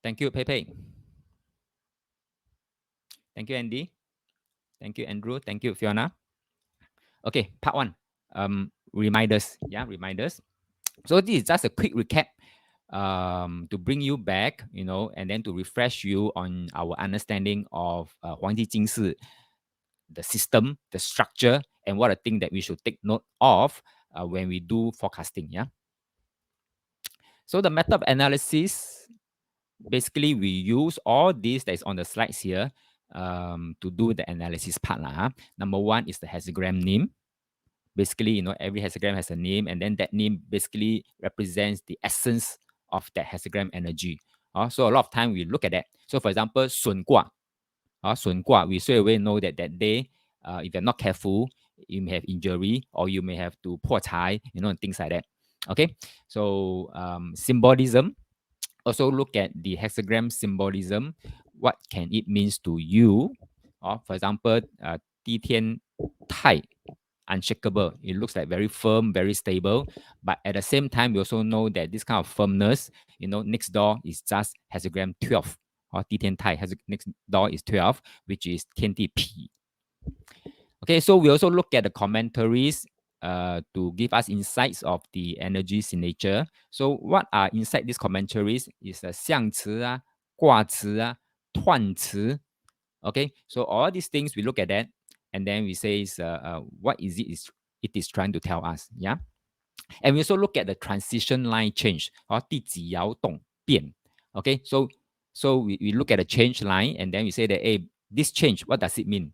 Thank you, Pepe. Thank you, Andy. Thank you, Andrew. Thank you, Fiona. Okay, part one. Reminders. Yeah, reminders. So this is just a quick recap to bring you back, and then to refresh you on our understanding of 黄帝金氏, the system, the structure, and what a thing that we should take note of when we do forecasting. Yeah. So the method of analysis, basically we use all this that is on the slides here to do the analysis part. Number one is the histogram name. Basically, every histogram has a name, and then that name basically represents the essence of that histogram energy. So a lot of time we look at that. So for example, 损卦, 损卦, we straight away know that that day, if you're not careful, you may have injury or you may have to 破财, and things like that. Okay, so symbolism, also look at the hexagram symbolism. What can it means to you? For example, 地天泰, unshakable. It looks like very firm, very stable. But at the same time, we also know that this kind of firmness, next door is just hexagram 12. Or 地天泰 has next door is 12, which is 天地痞. Okay, so we also look at the commentaries to give us insights of the energy signature. So what are inside these commentaries is 象辞啊, 卦辞啊, 彖辞. Okay, so all these things we look at that, and then we say what is it is trying to tell us. Yeah, and we also look at the transition line change. 第几爻动变. Okay, so we look at the change line, and then we say that, hey, this change, what does it mean?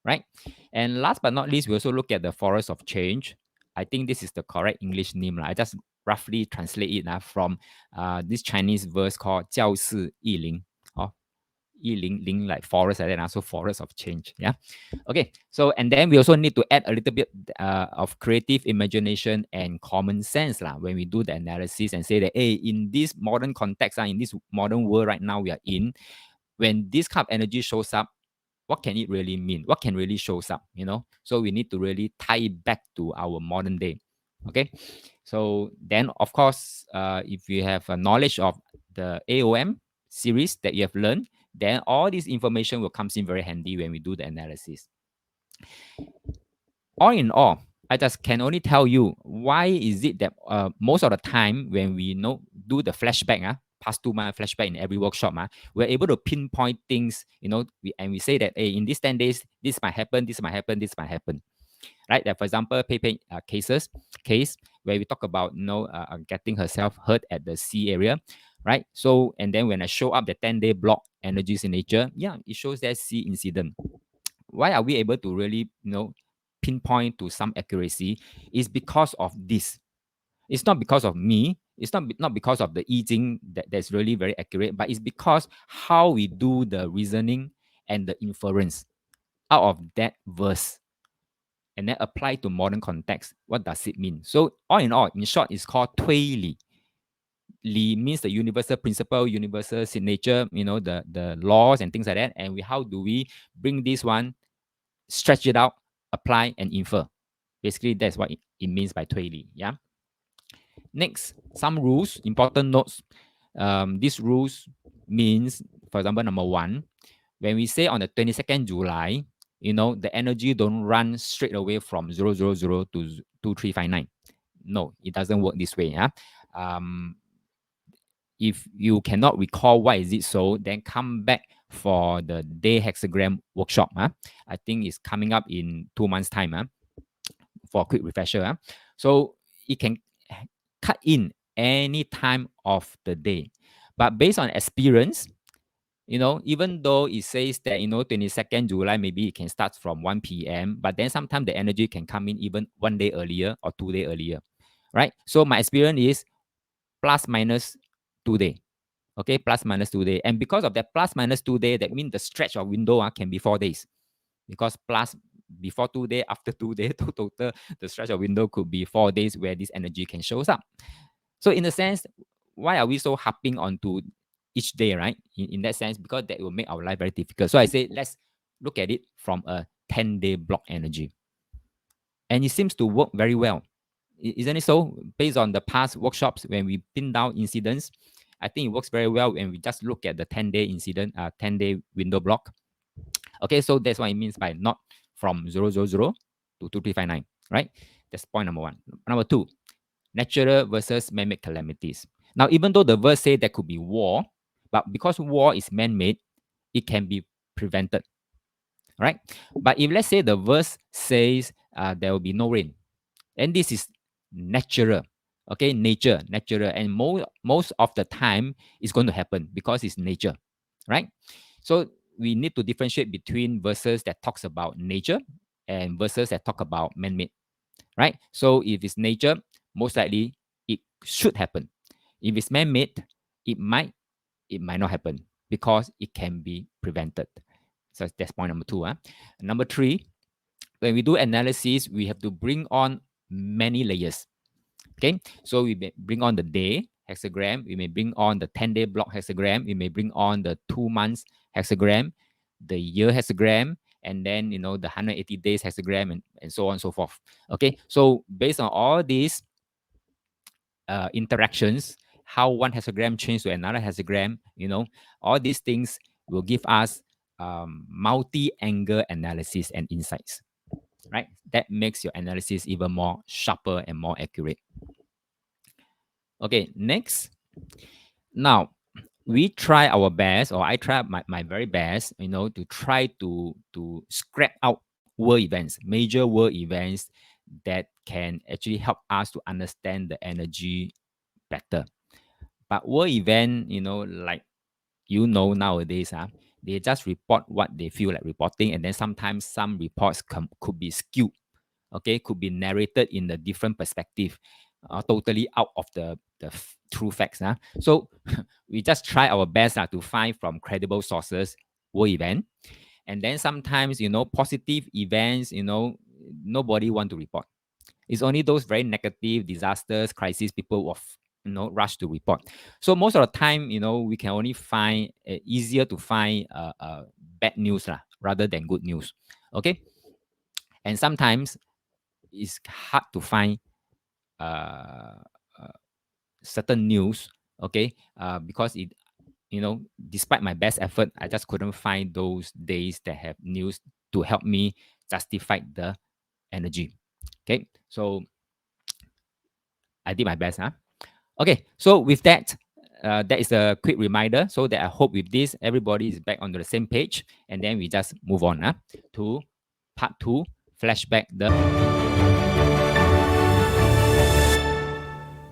Right? And last but not least, we also look at the forest of change. I think this is the correct English name. I just roughly translate it from this Chinese verse called 教士一灵. Ling like forest like that, so forest of change. Yeah. Okay. So and then we also need to add a little bit of creative imagination and common sense when we do the analysis and say that, hey, in this modern context, in this modern world right now we are in, when this kind of energy shows up, what can it really mean? What can really shows up? So we need to really tie it back to our modern day. Okay. So then, of course, if you have a knowledge of the AOM series that you have learned, then all this information will come in very handy when we do the analysis. All in all, I just can only tell you why is it that most of the time when we do the flashback, past 2 month flashback in every workshop, we're able to pinpoint things, and we say that, hey, in these 10 days, this might happen, this might happen, this might happen. Right? Like for example, Pepe case where we talk about getting herself hurt at the sea area, right? So and then when I show up the 10-day block energy signature, yeah, it shows that sea incident. Why are we able to really pinpoint to some accuracy? Is because of this. It's not because of me. It's not because of the I Ching that's really very accurate, but it's because how we do the reasoning and the inference out of that verse, and then apply to modern context. What does it mean? So all in all, in short, it's called 推理. Li means the universal principle, universal signature, the laws and things like that. And how do we bring this one, stretch it out, apply and infer? Basically, that's what it means by 推理. Yeah. Next, some rules, important notes. These rules means, for example, number one, when we say on the 22nd July, the energy don't run straight away from 000 to 2359. No, it doesn't work this way. Yeah. If you cannot recall why is it so, then come back for the day hexagram workshop. I think it's coming up in 2 months' time. For a quick refresher. So it can cut in any time of the day. But based on experience, even though it says that, 22nd July, maybe it can start from 1 p.m., but then sometimes the energy can come in even 1 day earlier or 2 days earlier, right? So my experience is plus minus 2 days. Okay, plus minus 2 days. And because of that plus minus 2 days, that means the stretch of window can be 4 days. Because plus before 2 days, after 2 days, total, the stretch of window could be 4 days where this energy can show up. So in a sense, why are we so harping onto each day, right? In that sense, because that will make our life very difficult. So I say, let's look at it from a 10-day block energy. And it seems to work very well. Isn't it so? Based on the past workshops, when we pin down incidents, I think it works very well when we just look at the 10-day incident, 10-day window block. Okay, so that's what it means by not from 000 to 2359, right? That's point number one. Number two, natural versus man-made calamities. Now, even though the verse say there could be war, but because war is man-made, it can be prevented, right? But if let's say the verse says there will be no rain, and this is natural, okay, natural, and most of the time it's going to happen because it's nature, right? So we need to differentiate between verses that talks about nature and verses that talk about man-made, right? So if it's nature, most likely it should happen. If it's man-made, it might not happen because it can be prevented. So that's point number two. Number three, when we do analysis, we have to bring on many layers. Okay, so we may bring on the day hexagram, we may bring on the 10-day block hexagram, we may bring on the 2 months hexagram, the year hexagram, and then the 180 days hexagram, and so on and so forth. Okay, so based on all these interactions, how one hexagram changes to another hexagram, all these things will give us multi-angle analysis and insights, right? That makes your analysis even more sharper and more accurate. Okay, next. Now, we try our best, or I try my very best, to try to scrap out world events, major world events that can actually help us to understand the energy better. But world event, like nowadays, they just report what they feel like reporting, and then sometimes some reports could be skewed. Okay, could be narrated in a different perspective, totally out of the true facts. So we just try our best to find from credible sources world event, and then sometimes positive events, nobody want to report. It's only those very negative disasters, crises, people will rush to report. So most of the time, we can only find easier to find bad news rather than good news. Okay, and sometimes it's hard to find uh, uh, certain news, okay, because it, despite my best effort, I just couldn't find those days that have news to help me justify the energy. Okay, so I did my best. Okay, so with that, that is a quick reminder, so that I hope with this everybody is back onto the same page, and then we just move on to part two, flashback the